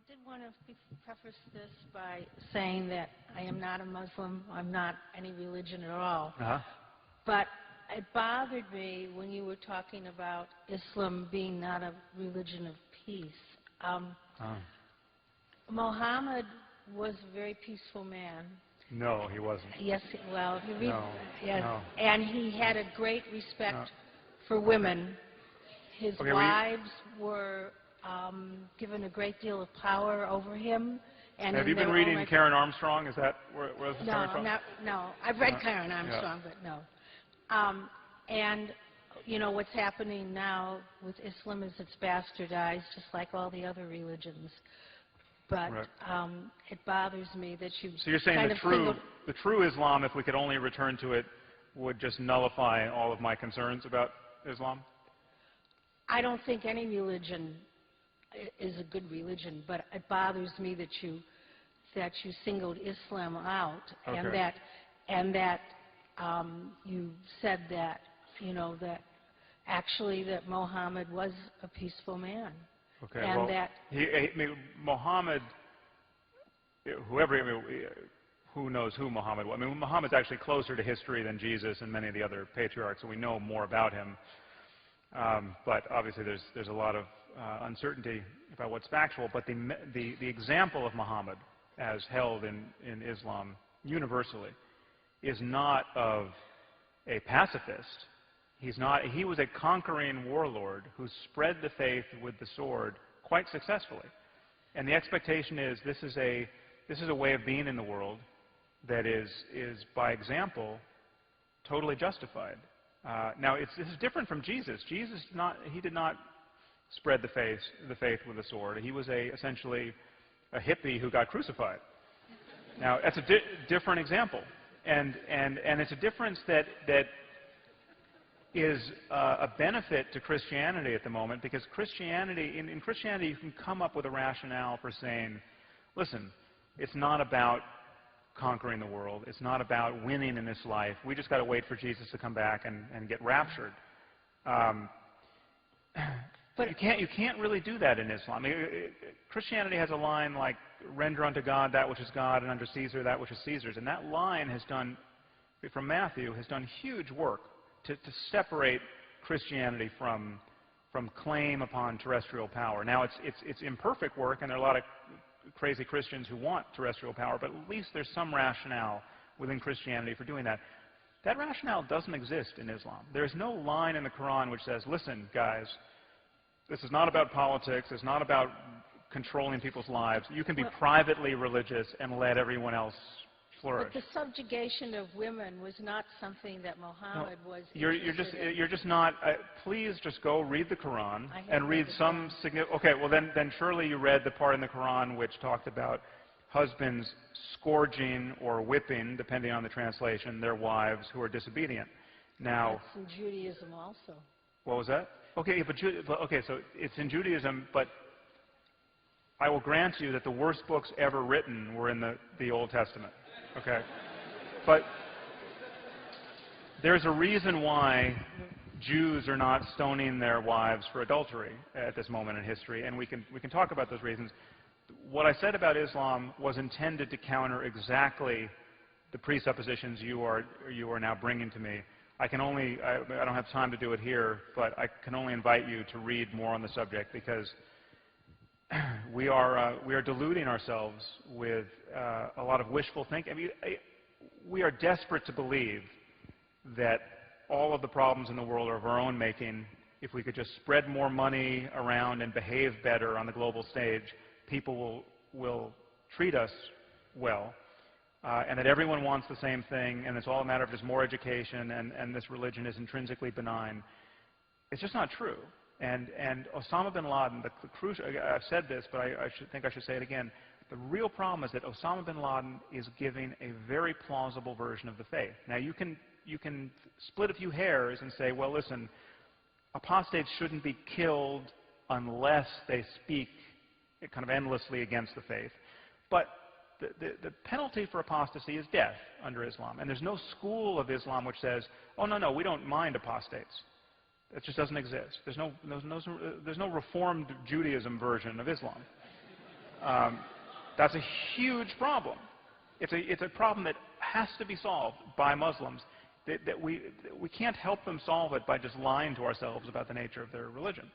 did want to preface this by saying that I am not a Muslim. I'm not any religion at all. But it bothered me when you were talking about Islam being not a religion of peace. Muhammad was a very peaceful man. No, he wasn't. Yes, well, if you read, No, yes, no. and he had a great respect for women. His wives were given a great deal of power over him. And have you been reading Karen Armstrong? Is that where this is coming from? No. I've read Karen Armstrong, but no. And, you know, what's happening now with Islam is it's bastardized, just like all the other religions. But it bothers me that you So you're saying the true Islam, if we could only return to it, would just nullify all of my concerns about Islam? I don't think any religion is a good religion, but it bothers me that you singled Islam out, and that you said that, you know, that actually that Muhammad was a peaceful man. Okay, and well, that Muhammad, who knows who Muhammad was? I mean, Muhammad's actually closer to history than Jesus and many of the other patriarchs, so we know more about him. But obviously, there's a lot of uncertainty about what's factual. But the example of Muhammad, as held in Islam universally, is not of a pacifist. He was a conquering warlord who spread the faith with the sword quite successfully. And the expectation is this is a way of being in the world that is by example totally justified. Now this is different from Jesus. Jesus did not spread the faith with a sword. He was essentially a hippie who got crucified. Now that's a different example, and it's a difference that is a benefit to Christianity at the moment, because Christianity, in Christianity, you can come up with a rationale for saying, listen, it's not about conquering the world. It's not about winning in this life. We just got to wait for Jesus to come back and get raptured. But you can't really do that in Islam. I mean, Christianity has a line like, render unto God that which is God, and unto Caesar that which is Caesar's. And that line from Matthew, has done huge work to separate Christianity from claim upon terrestrial power. Now, it's imperfect work, and there are a lot of crazy Christians who want terrestrial power, but at least there's some rationale within Christianity for doing that. That rationale doesn't exist in Islam. There's no line in the Quran which says, listen, guys, this is not about politics, it's not about controlling people's lives. You can be privately religious and let everyone else flourish. But the subjugation of women was not something that Muhammad was interested in. You're just not. Please just go read the Quran and read some significant. Okay, well then surely you read the part in the Quran which talked about husbands scourging or whipping, depending on the translation, their wives who are disobedient. Now, that's in Judaism also. What was that? Okay, so it's in Judaism, but I will grant you that the worst books ever written were in the Old Testament. Okay, but there's a reason why Jews are not stoning their wives for adultery at this moment in history, and we can talk about those reasons. What I said about Islam was intended to counter exactly the presuppositions you are now bringing to me. I don't have time to do it here, but I can only invite you to read more on the subject, because we are deluding ourselves with a lot of wishful thinking. I mean, we are desperate to believe that all of the problems in the world are of our own making. If we could just spread more money around and behave better on the global stage, people will treat us well, and that everyone wants the same thing, and it's all a matter of just more education, and this religion is intrinsically benign. It's just not true. And Osama bin Laden, I've said this, but I should say it again. The real problem is that Osama bin Laden is giving a very plausible version of the faith. Now, you can split a few hairs and say, well, listen, apostates shouldn't be killed unless they speak kind of endlessly against the faith. But the penalty for apostasy is death under Islam. And there's no school of Islam which says, oh, no, we don't mind apostates. It just doesn't exist. There's no Reformed Judaism version of Islam. That's a huge problem. It's a problem that has to be solved by Muslims. That we can't help them solve it by just lying to ourselves about the nature of their religion.